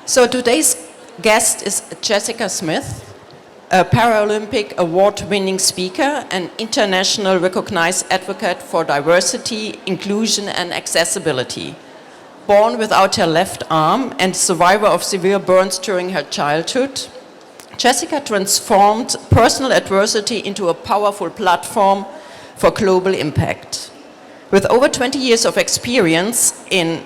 So today's guest is Jessica Smith, a Paralympic award-winning speaker and international recognized advocate for diversity, inclusion and accessibility. Born without her left arm and survivor of severe burns during her childhood, Jessica transformed personal adversity into a powerful platform for global impact. With over 20 years of experience in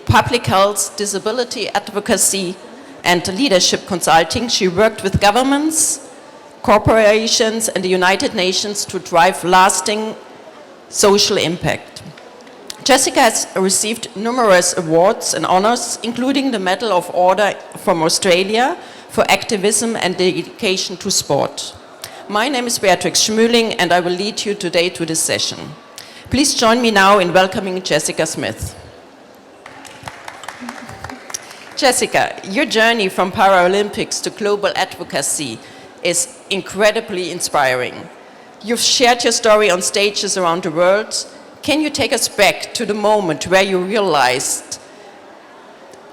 public health, disability advocacy, and leadership consulting, she worked with governments, corporations, and the United Nations to drive lasting social impact. Jessica has received numerous awards and honors, including the Medal of Order from Australia for activism and dedication to sport. My name is Beatrix Schmühling, and I will lead you today to this session. Please join me now in welcoming Jessica Smith. Jessica, your journey from Paralympics to global advocacy is incredibly inspiring. You've shared your story on stages around the world. Can you take us back to the moment where you realized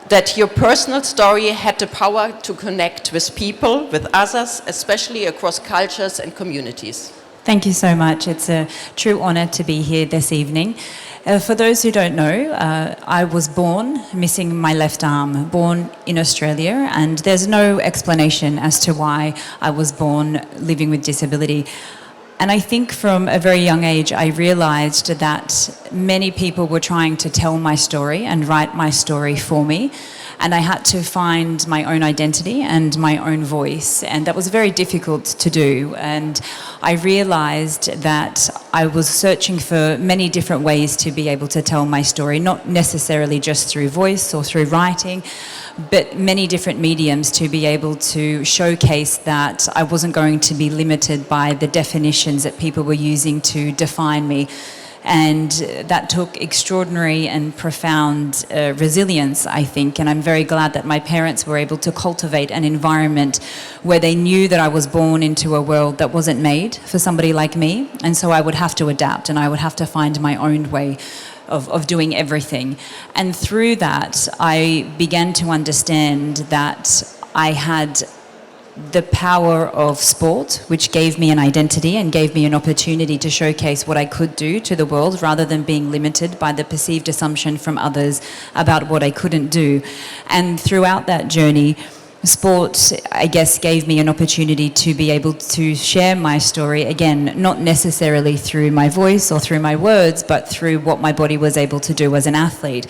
that your personal story had the power to connect with people, with others, especially across cultures and communities? Thank you so much. It's a true honor to be here this evening. For those who don't know, I was born missing my left arm, born in Australia, and there's no explanation as to why I was born living with disability. And I think from a very young age, I realized that many people were trying to tell my story and write my story for me. And I had to find my own identity and my own voice. And that was very difficult to do. And I realized that I was searching for many different ways to be able to tell my story, not necessarily just through voice or through writing, but many different mediums to be able to showcase that I wasn't going to be limited by the definitions that people were using to define me. And that took extraordinary and profound resilience, I think, and I'm very glad that my parents were able to cultivate an environment where they knew that I was born into a world that wasn't made for somebody like me, and so I would have to adapt and I would have to find my own way of doing everything. And through that, I began to understand that I had the power of sport, which gave me an identity and gave me an opportunity to showcase what I could do to the world rather than being limited by the perceived assumption from others about what I couldn't do. And throughout that journey, sport, I guess, gave me an opportunity to be able to share my story, again, not necessarily through my voice or through my words, but through what my body was able to do as an athlete.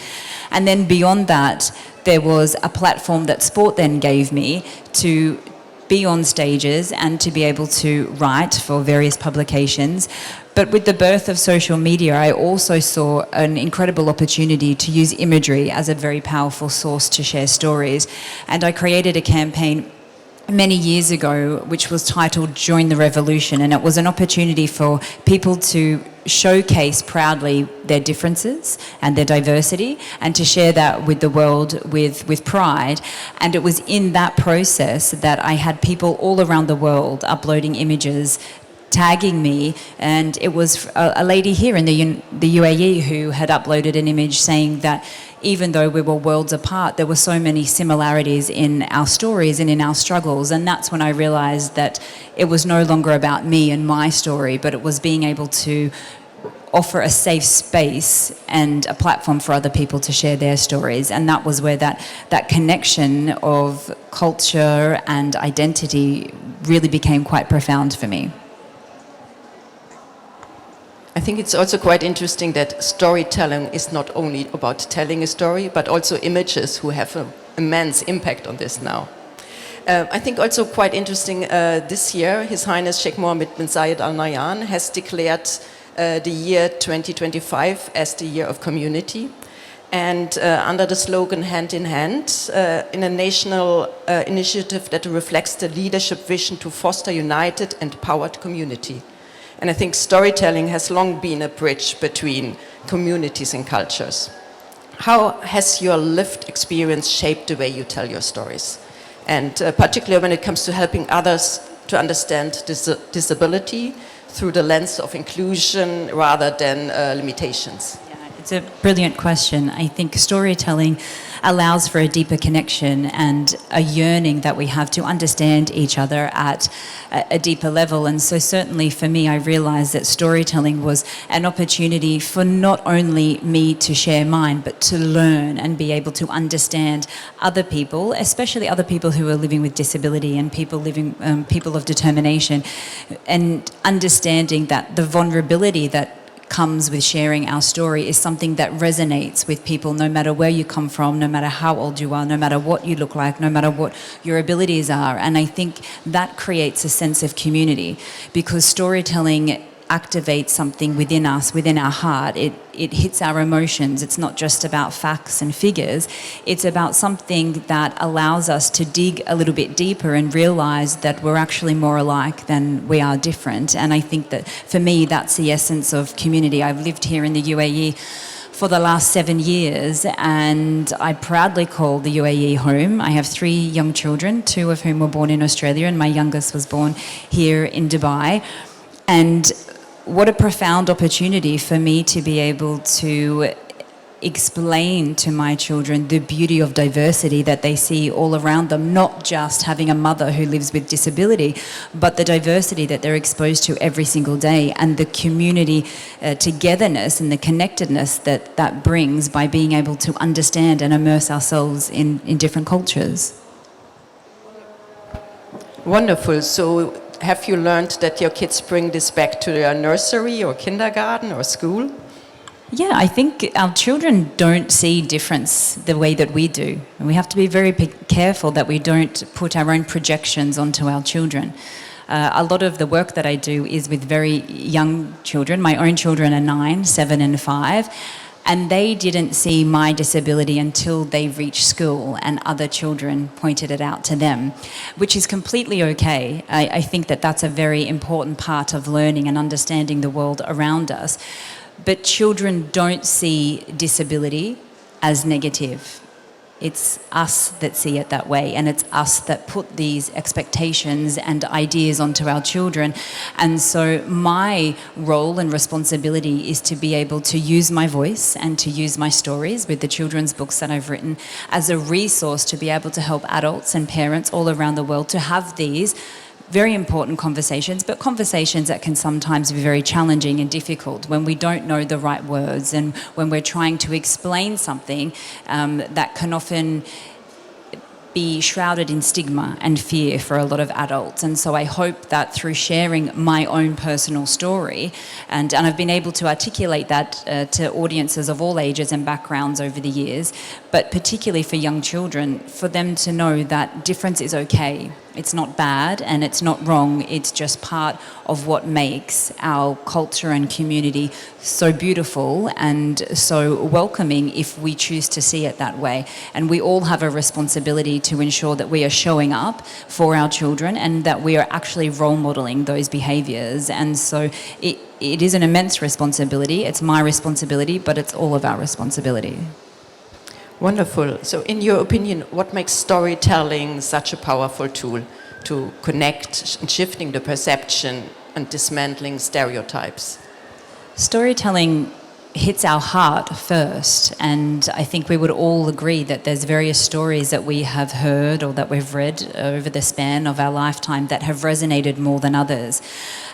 And then beyond that, there was a platform that sport then gave me to be on stages and to be able to write for various publications. But with the birth of social media, I also saw an incredible opportunity to use imagery as a very powerful source to share stories. And I created a campaign many years ago which was titled Join the Revolution, and it was an opportunity for people to showcase proudly their differences and their diversity and to share that with the world with pride. And it was in that process that I had people all around the world uploading images, tagging me, and it was a lady here in the UAE who had uploaded an image saying that even though we were worlds apart, there were so many similarities in our stories and in our struggles. And that's when I realized that it was no longer about me and my story, but it was being able to offer a safe space and a platform for other people to share their stories. And that was where that connection of culture and identity really became quite profound for me. I think it's also quite interesting that storytelling is not only about telling a story, but also images who have an immense impact on this now. I think also quite interesting this year, His Highness Sheikh Mohammed bin Zayed Al Nahyan has declared the year 2025 as the year of community. And under the slogan Hand in Hand, in a national initiative that reflects the leadership vision to foster united and empowered community. And I think storytelling has long been a bridge between communities and cultures. How has your lived experience shaped the way you tell your stories? And particularly when it comes to helping others to understand disability through the lens of inclusion rather than limitations. Yeah, It's a brilliant question. I think storytelling allows for a deeper connection and a yearning that we have to understand each other at a deeper level. And so certainly for me, I realised that storytelling was an opportunity for not only me to share mine, but to learn and be able to understand other people, especially other people who are living with disability and people of determination, and understanding that the vulnerability that comes with sharing our story is something that resonates with people no matter where you come from, no matter how old you are, no matter what you look like, no matter what your abilities are. And I think that creates a sense of community, because storytelling activates something within us, within our heart. It hits our emotions. It's not just about facts and figures. It's about something that allows us to dig a little bit deeper and realise that we're actually more alike than we are different. And I think that for me, that's the essence of community. I've lived here in the UAE for the last 7 years, and I proudly call the UAE home. I have 3 young children, 2 of whom were born in Australia, and my youngest was born here in Dubai. And what a profound opportunity for me to be able to explain to my children the beauty of diversity that they see all around them, not just having a mother who lives with disability, but the diversity that they're exposed to every single day, and the community togetherness and the connectedness that brings by being able to understand and immerse ourselves in different cultures. Wonderful. So have you learned that your kids bring this back to their nursery or kindergarten or school? Yeah, I think our children don't see difference the way that we do. And we have to be very careful that we don't put our own projections onto our children. A lot of the work that I do is with very young children. My own children are 9, 7 and 5. And they didn't see my disability until they reached school and other children pointed it out to them, which is completely okay. I think that that's a very important part of learning and understanding the world around us. But children don't see disability as negative. It's us that see it that way, and it's us that put these expectations and ideas onto our children. And so my role and responsibility is to be able to use my voice and to use my stories with the children's books that I've written as a resource to be able to help adults and parents all around the world to have these very important conversations, but conversations that can sometimes be very challenging and difficult when we don't know the right words and when we're trying to explain something that can often be shrouded in stigma and fear for a lot of adults. And so I hope that through sharing my own personal story, and I've been able to articulate that to audiences of all ages and backgrounds over the years, but particularly for young children, for them to know that difference is okay. It's not bad and it's not wrong. It's just part of what makes our culture and community so beautiful and so welcoming if we choose to see it that way. And we all have a responsibility to ensure that we are showing up for our children and that we are actually role modelling those behaviours. And so it is an immense responsibility. It's my responsibility, but it's all of our responsibility. Wonderful. So in your opinion, what makes storytelling such a powerful tool to connect and shifting the perception and dismantling stereotypes? Storytelling hits our heart first, and I think we would all agree that there's various stories that we have heard or that we've read over the span of our lifetime that have resonated more than others.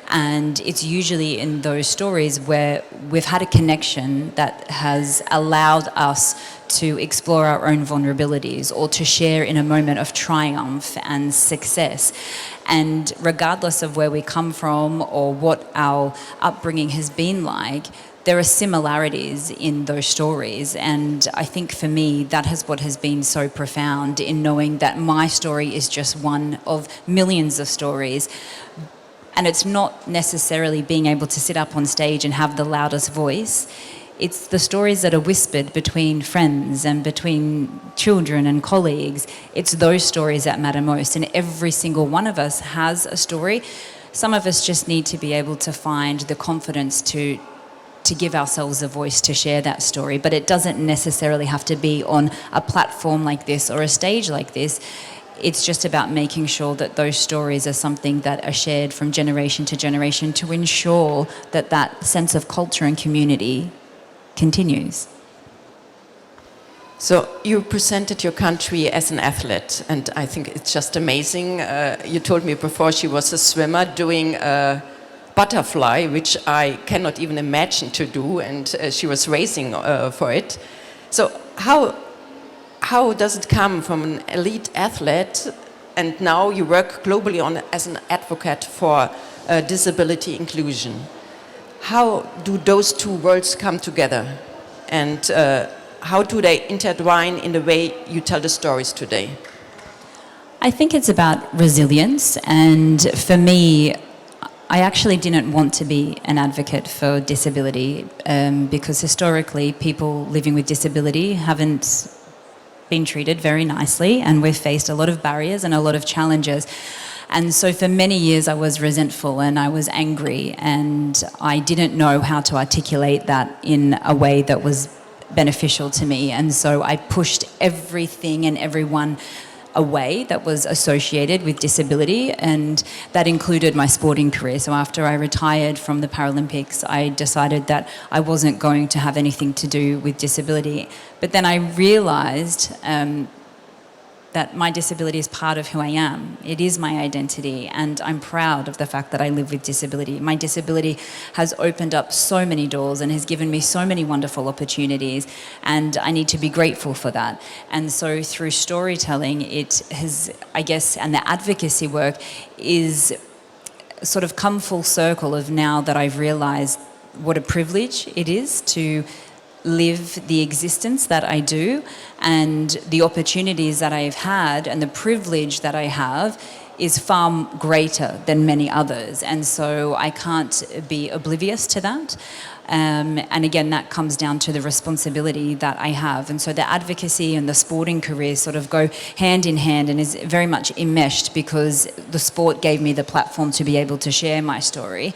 And it's usually in those stories where we've had a connection that has allowed us to explore our own vulnerabilities or to share in a moment of triumph and success. And regardless of where we come from or what our upbringing has been like, there are similarities in those stories. And I think for me, that is what has been so profound in knowing that my story is just one of millions of stories. And it's not necessarily being able to sit up on stage and have the loudest voice. It's the stories that are whispered between friends and between children and colleagues. It's those stories that matter most. And every single one of us has a story. Some of us just need to be able to find the confidence to give ourselves a voice to share that story. But it doesn't necessarily have to be on a platform like this or a stage like this. It's just about making sure that those stories are something that are shared from generation to generation to ensure that that sense of culture and community continues. So you presented your country as an athlete, and I think it's just amazing. You told me before she was a swimmer doing a butterfly, which I cannot even imagine to do, and she was racing for it. So how does it come from an elite athlete, and now you work globally as an advocate for disability inclusion? How do those two worlds come together, and how do they intertwine in the way you tell the stories today? I think it's about resilience, and for me, I actually didn't want to be an advocate for disability because historically people living with disability haven't been treated very nicely, and we've faced a lot of barriers and a lot of challenges. And so for many years I was resentful and I was angry, and I didn't know how to articulate that in a way that was beneficial to me. And so I pushed everything and everyone away that was associated with disability, and that included my sporting career. So after I retired from the Paralympics, I decided that I wasn't going to have anything to do with disability. But then I realised that my disability is part of who I am. It is my identity, and I'm proud of the fact that I live with disability. My disability has opened up so many doors and has given me so many wonderful opportunities, and I need to be grateful for that. And so through storytelling, it has, I guess, and the advocacy work is sort of come full circle of now that I've realised what a privilege it is to live the existence that I do, and the opportunities that I've had and the privilege that I have is far greater than many others. And so I can't be oblivious to that. And again, that comes down to the responsibility that I have. And so the advocacy and the sporting career sort of go hand in hand and is very much enmeshed, because the sport gave me the platform to be able to share my story.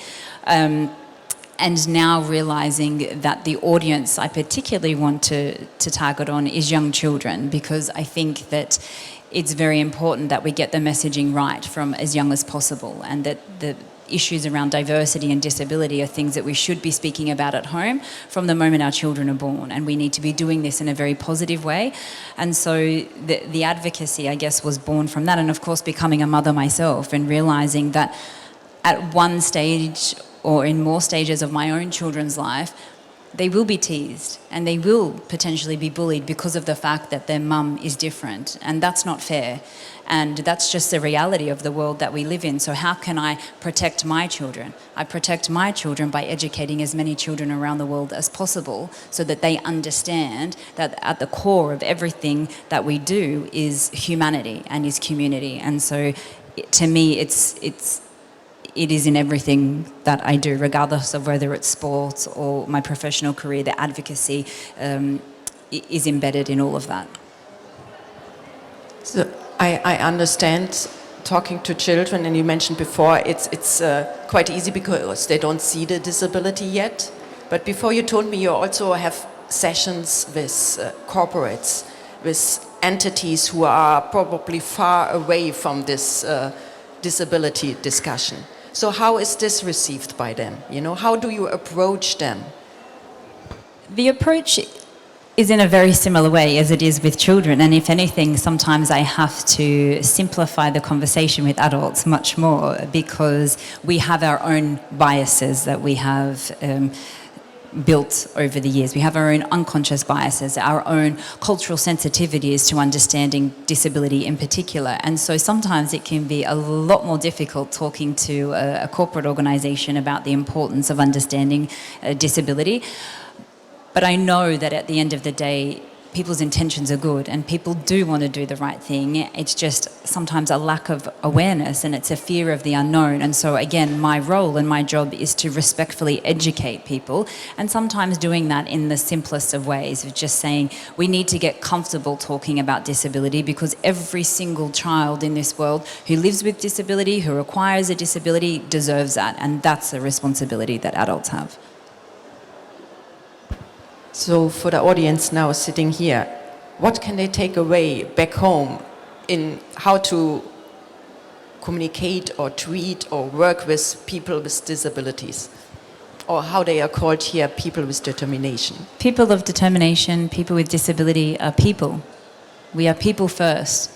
And now realising that the audience I particularly want to target on is young children, because I think that it's very important that we get the messaging right from as young as possible, and that the issues around diversity and disability are things that we should be speaking about at home from the moment our children are born, and we need to be doing this in a very positive way. And so the advocacy, I guess, was born from that, and of course becoming a mother myself and realising that at one stage or in more stages of my own children's life, they will be teased and they will potentially be bullied because of the fact that their mum is different, and that's not fair. And that's just the reality of the world that we live in. So how can I protect my children? I protect my children by educating as many children around the world as possible, so that they understand that at the core of everything that we do is humanity and is community. And so to me, it is in everything that I do, regardless of whether it's sports or my professional career. The advocacy is embedded in all of that. So I understand talking to children, and you mentioned before it's quite easy because they don't see the disability yet. But before you told me you also have sessions with corporates, with entities who are probably far away from this disability discussion. So how is this received by them? You know, how do you approach them? The approach is in a very similar way as it is with children, and if anything, sometimes I have to simplify the conversation with adults much more, because we have our own biases that we have built over the years. We have our own unconscious biases, our own cultural sensitivities to understanding disability in particular. And so sometimes it can be a lot more difficult talking to a corporate organisation about the importance of understanding disability. But I know that at the end of the day, people's intentions are good and people do want to do the right thing. It's just sometimes a lack of awareness, and it's a fear of the unknown. And so again, my role and my job is to respectfully educate people, and sometimes doing that in the simplest of ways, of just saying we need to get comfortable talking about disability, because every single child in this world who lives with disability, who requires a disability, deserves that, and that's a responsibility that adults have. So for the audience now sitting here, what can they take away back home in how to communicate or treat or work with people with disabilities? or how they are called here, people with determination. People of determination, people with disability are people. We are people first.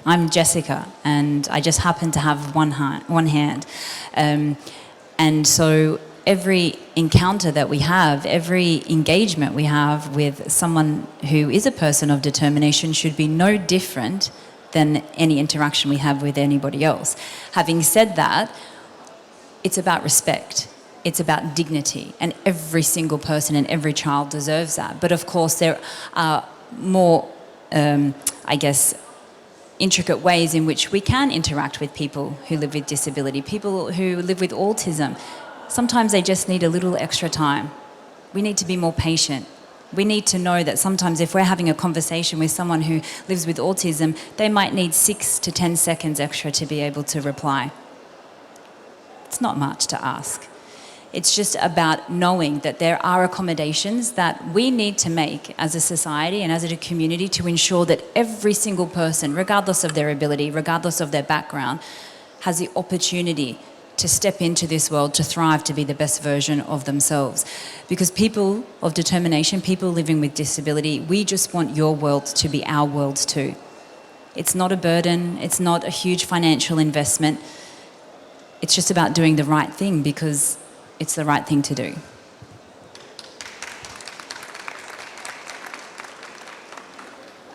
I'm Jessica, and I just happen to have one hand. And so every encounter that we have, every engagement we have with someone who is a person of determination should be no different than any interaction we have with anybody else. Having said that, it's about respect. It's about dignity, and every single person and every child deserves that. But of course, there are more, intricate ways in which we can interact with people who live with disability, people who live with autism. Sometimes they just need a little extra time. We need to be more patient. We need to know that sometimes if we're having a conversation with someone who lives with autism, they might need 6 to 10 seconds extra to be able to reply. It's not much to ask. It's just about knowing that there are accommodations that we need to make as a society and as a community to ensure that every single person, regardless of their ability, regardless of their background, has the opportunity to step into this world, to thrive, to be the best version of themselves. Because people of determination, people living with disability, we just want your world to be our world too. It's not a burden, it's not a huge financial investment. It's just about doing the right thing because it's the right thing to do.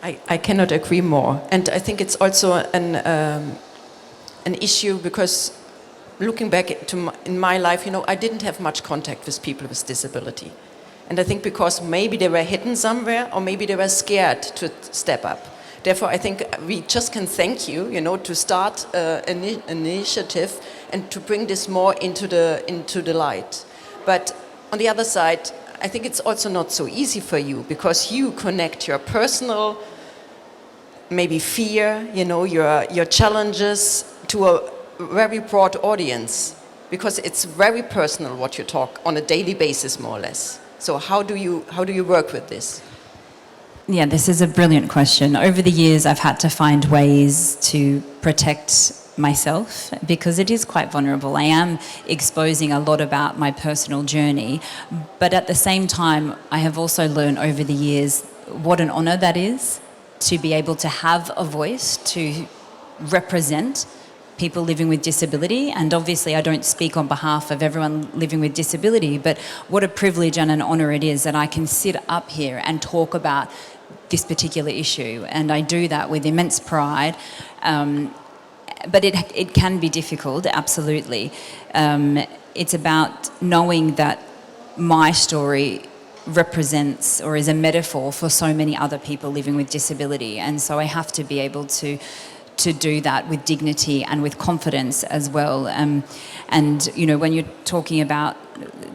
I cannot agree more. And I think it's also an issue because looking back in my life, I didn't have much contact with people with disability. And I think because maybe they were hidden somewhere or maybe they were scared to step up. Therefore, I think we just can thank you, to start an initiative and to bring this more into the light. But on the other side, I think it's also not so easy for you because you connect your personal, maybe fear, your challenges to a very broad audience because it's very personal what you talk on a daily basis, more or less. So how do you work with this? Yeah, this is a brilliant question. Over the years, I've had to find ways to protect myself because it is quite vulnerable. I am exposing a lot about my personal journey, but at the same time, I have also learned over the years what an honour that is to be able to have a voice, to represent people living with disability. And obviously I don't speak on behalf of everyone living with disability, but what a privilege and an honour it is that I can sit up here and talk about this particular issue. And I do that with immense pride. But it can be difficult, absolutely. It's about knowing that my story represents or is a metaphor for so many other people living with disability. And so I have to be able to do that with dignity and with confidence as well. And, when you're talking about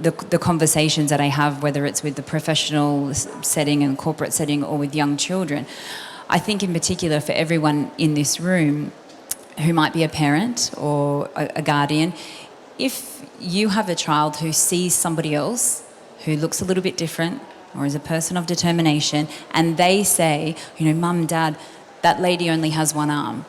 the conversations that I have, whether it's with the professional setting and corporate setting or with young children, I think in particular for everyone in this room who might be a parent or a guardian, if you have a child who sees somebody else who looks a little bit different or is a person of determination and they say, Mum, Dad, that lady only has one arm,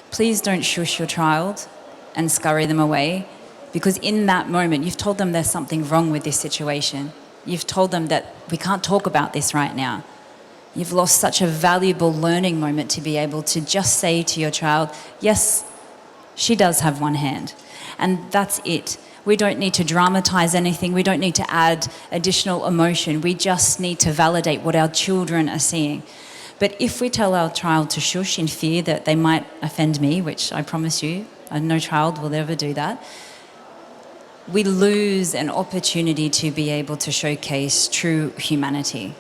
please don't shush your child and scurry them away, because in that moment you've told them there's something wrong with this situation. You've told them that we can't talk about this right now. You've lost such a valuable learning moment to be able to just say to your child, yes, she does have one hand. And that's it. We don't need to dramatise anything. We don't need to add additional emotion. We just need to validate what our children are seeing. But if we tell our child to shush in fear that they might offend me, which I promise you, no child will ever do that, we lose an opportunity to be able to showcase true humanity.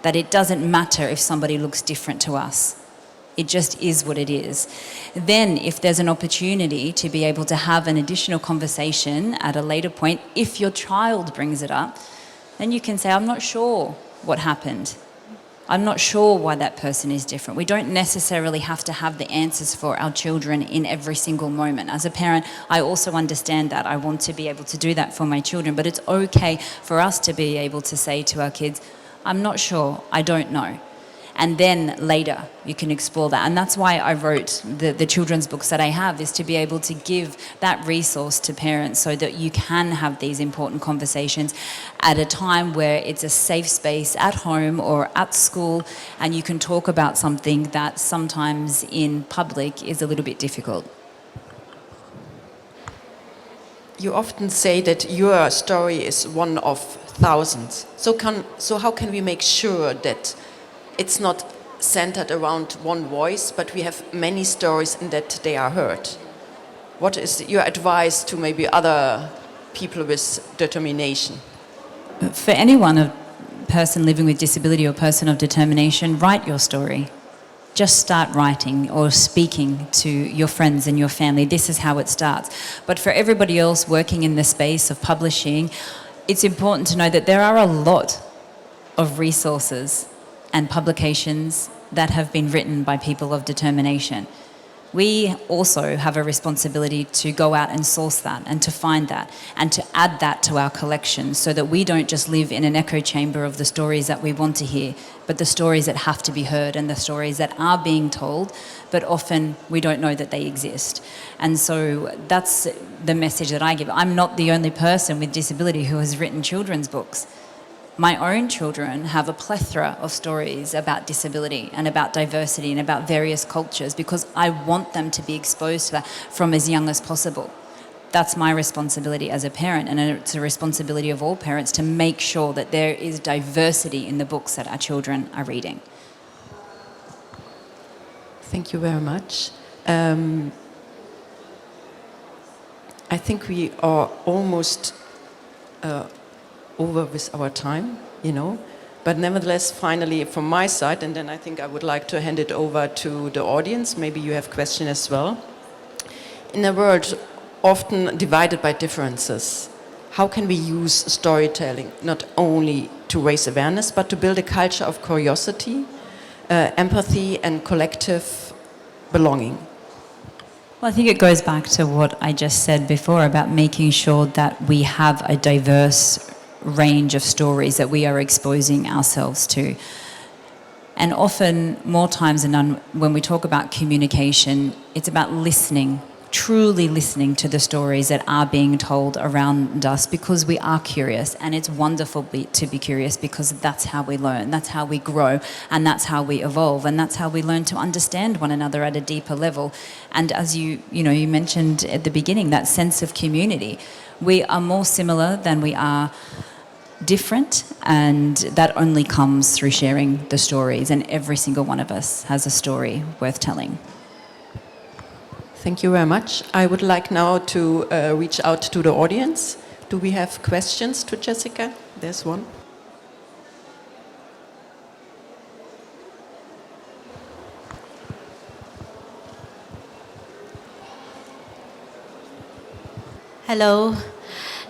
That it doesn't matter if somebody looks different to us. It just is what it is. Then if there's an opportunity to be able to have an additional conversation at a later point, if your child brings it up, then you can say, I'm not sure what happened. I'm not sure why that person is different. We don't necessarily have to have the answers for our children in every single moment. As a parent, I also understand that. I want to be able to do that for my children, but it's okay for us to be able to say to our kids, I'm not sure, I don't know. And then later you can explore that. And that's why I wrote the children's books that I have, is to be able to give that resource to parents so that you can have these important conversations at a time where it's a safe space at home or at school, and you can talk about something that sometimes in public is a little bit difficult. You often say that your story is one of thousands. So how can we make sure that it's not centered around one voice, but we have many stories and that they are heard? What is your advice to maybe other people with determination? For anyone, a person living with disability or person of determination, write your story. Just start writing or speaking to your friends and your family. This is how it starts. But for everybody else working in the space of publishing, it's important to know that there are a lot of resources and publications that have been written by people of determination. We also have a responsibility to go out and source that and to find that and to add that to our collection, so that we don't just live in an echo chamber of the stories that we want to hear, but the stories that have to be heard and the stories that are being told, but often we don't know that they exist. And so that's the message that I give. I'm not the only person with disability who has written children's books. My own children have a plethora of stories about disability and about diversity and about various cultures, because I want them to be exposed to that from as young as possible. That's my responsibility as a parent, and it's a responsibility of all parents to make sure that there is diversity in the books that our children are reading. Thank you very much. I think we are almost over with our time, but nevertheless, finally, from my side, and then I think I would like to hand it over to the audience. Maybe you have questions as well. In a world often divided by differences, how can we use storytelling not only to raise awareness, but to build a culture of curiosity, empathy, and collective belonging? Well, I think it goes back to what I just said before about making sure that we have a diverse range of stories that we are exposing ourselves to. And often, more times than none, when we talk about communication, it's about listening, truly listening to the stories that are being told around us, because we are curious, and it's wonderful to be curious, because that's how we learn, that's how we grow, and that's how we evolve, and that's how we learn to understand one another at a deeper level. And as you mentioned at the beginning, that sense of community. We are more similar than we are different, and that only comes through sharing the stories, and every single one of us has a story worth telling. Thank you very much. I would like now to reach out to the audience. Do we have questions to Jessica? There's one. Hello.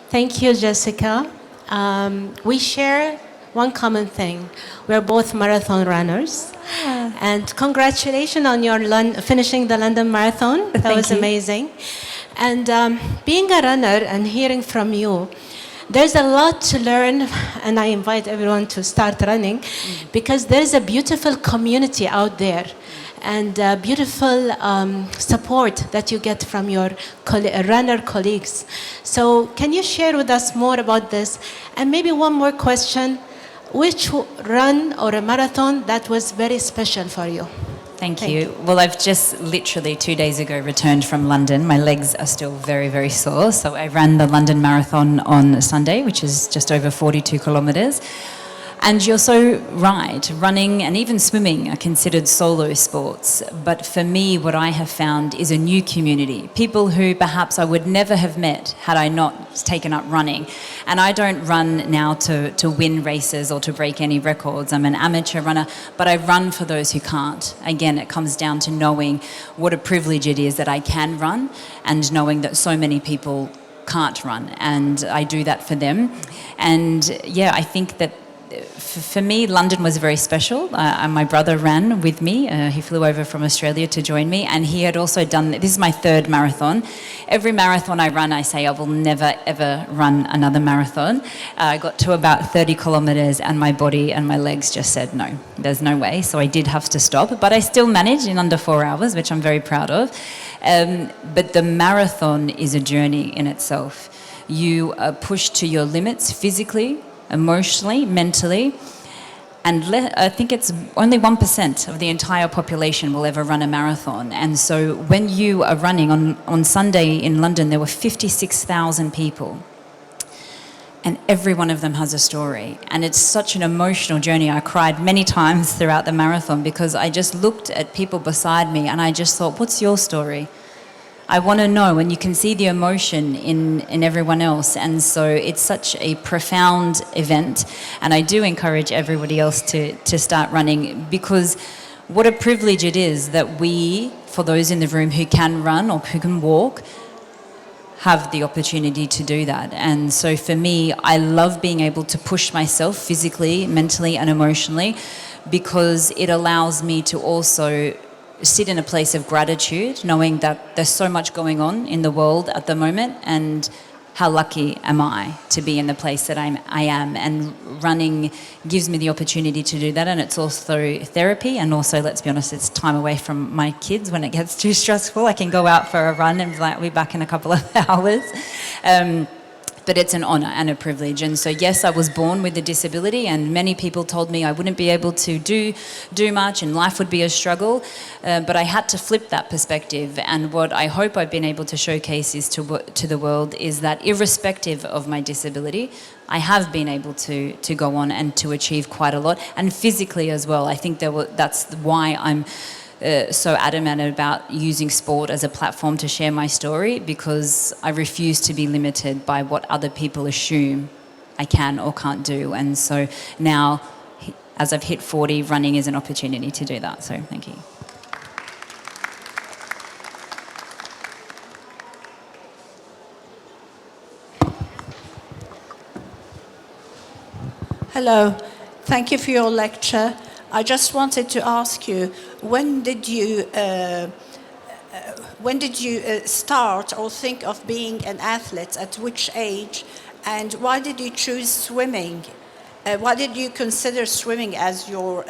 Thank you, Jessica. We share one common thing. We're both marathon runners. And congratulations on your finishing the London Marathon. That was amazing. And being a runner and hearing from you, there's a lot to learn, and I invite everyone to start running, because there's a beautiful community out there and beautiful support that you get from your runner colleagues. So can you share with us more about this? And maybe one more question. Which run or a marathon that was very special for you? Thank you. Well, I've just literally 2 days ago returned from London. My legs are still very, very sore. So I ran the London Marathon on Sunday, which is just over 42 kilometres. And you're so right, running and even swimming are considered solo sports. But for me, what I have found is a new community. People who perhaps I would never have met had I not taken up running. And I don't run now to win races or to break any records. I'm an amateur runner, but I run for those who can't. Again, it comes down to knowing what a privilege it is that I can run, and knowing that so many people can't run. And I do that for them. And yeah, I think that for me, London was very special. My brother ran with me. He flew over from Australia to join me, and he had also done, this is my third marathon. Every marathon I run, I say I will never, ever run another marathon. I got to about 30 kilometres and my body and my legs just said, no, there's no way. So I did have to stop, but I still managed in under 4 hours, which I'm very proud of. But the marathon is a journey in itself. You are pushed to your limits physically, emotionally, mentally, and I think it's only 1% of the entire population will ever run a marathon. And so when you are running, on Sunday in London, there were 56,000 people. And every one of them has a story. And it's such an emotional journey. I cried many times throughout the marathon because I just looked at people beside me and I just thought, what's your story? I want to know, and you can see the emotion in everyone else. And so it's such a profound event. And I do encourage everybody else to start running, because what a privilege it is that we, for those in the room who can run or who can walk, have the opportunity to do that. And so for me, I love being able to push myself physically, mentally and emotionally, because it allows me to also sit in a place of gratitude, knowing that there's so much going on in the world at the moment, and how lucky am I to be in the place that I am. And running gives me the opportunity to do that, and it's also therapy, and also, let's be honest, it's time away from my kids. When it gets too stressful, I can go out for a run and be like, we'll be back in a couple of hours. But it's an honour and a privilege. And so, yes, I was born with a disability, and many people told me I wouldn't be able to do much and life would be a struggle. But I had to flip that perspective. And what I hope I've been able to showcase is to the world is that irrespective of my disability, I have been able to go on and to achieve quite a lot. And physically as well. I think that's why I'm so adamant about using sport as a platform to share my story, because I refuse to be limited by what other people assume I can or can't do. And so now, as I've hit 40, running is an opportunity to do that. So thank you. Hello, thank you for your lecture. I just wanted to ask you, when did you start or think of being an athlete? At which age? And why did you choose swimming? Why did you consider swimming as your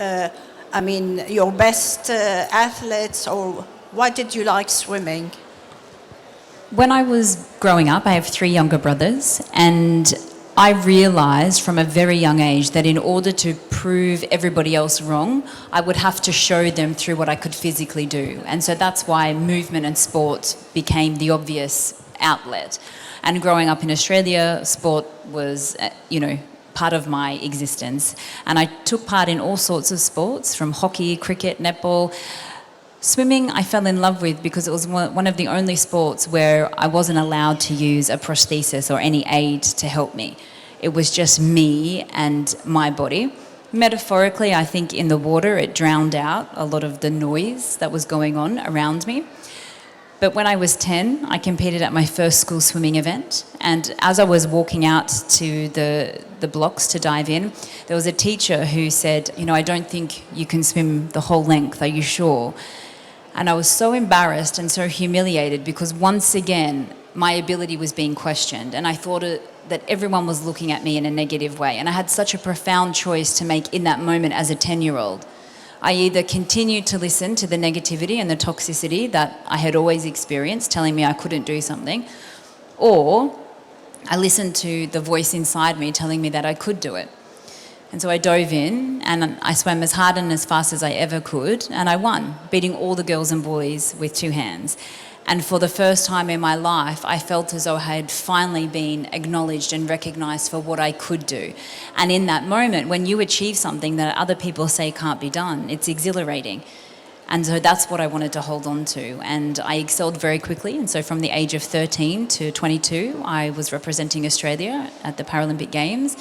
best athlete, or why did you like swimming? When I was growing up, I have 3 younger brothers, and I realised from a very young age that in order to prove everybody else wrong, I would have to show them through what I could physically do. And so that's why movement and sport became the obvious outlet. And growing up in Australia, sport was, part of my existence. And I took part in all sorts of sports, from hockey, cricket, netball. Swimming I fell in love with because it was one of the only sports where I wasn't allowed to use a prosthesis or any aid to help me. It was just me and my body. Metaphorically, I think in the water it drowned out a lot of the noise that was going on around me. But when I was 10, I competed at my first school swimming event. And as I was walking out to the blocks to dive in, there was a teacher who said, I don't think you can swim the whole length. Are you sure? And I was so embarrassed and so humiliated because once again, my ability was being questioned. And I thought that everyone was looking at me in a negative way. And I had such a profound choice to make in that moment as a 10-year-old. I either continued to listen to the negativity and the toxicity that I had always experienced, telling me I couldn't do something, or I listened to the voice inside me telling me that I could do it. And so I dove in and I swam as hard and as fast as I ever could, and I won, beating all the girls and boys with 2 hands. And for the first time in my life, I felt as though I had finally been acknowledged and recognised for what I could do. And in that moment, when you achieve something that other people say can't be done, it's exhilarating. And so that's what I wanted to hold on to. And I excelled very quickly. And so from the age of 13 to 22, I was representing Australia at the Paralympic Games.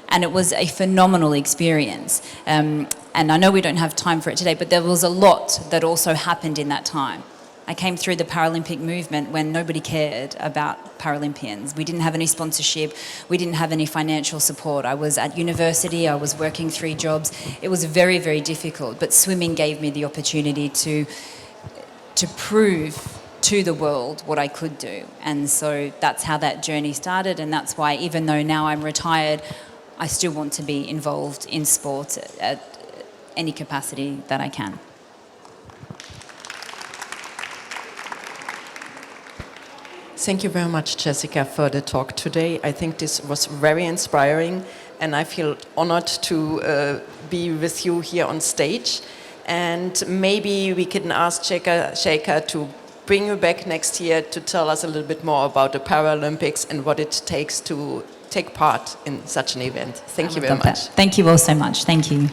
And it was a phenomenal experience. And I know we don't have time for it today, but there was a lot that also happened in that time. I came through the Paralympic movement when nobody cared about Paralympians. We didn't have any sponsorship. We didn't have any financial support. I was at university. I was working 3 jobs. It was very, very difficult. But swimming gave me the opportunity to prove to the world what I could do. And so that's how that journey started. And that's why, even though now I'm retired, I still want to be involved in sport at any capacity that I can. Thank you very much, Jessica, for the talk today. I think this was very inspiring, and I feel honored to be with you here on stage. And maybe we can ask Shekhar to bring you back next year to tell us a little bit more about the Paralympics and what it takes to take part in such an event. Thank you very much. Thank you all so much. Thank you.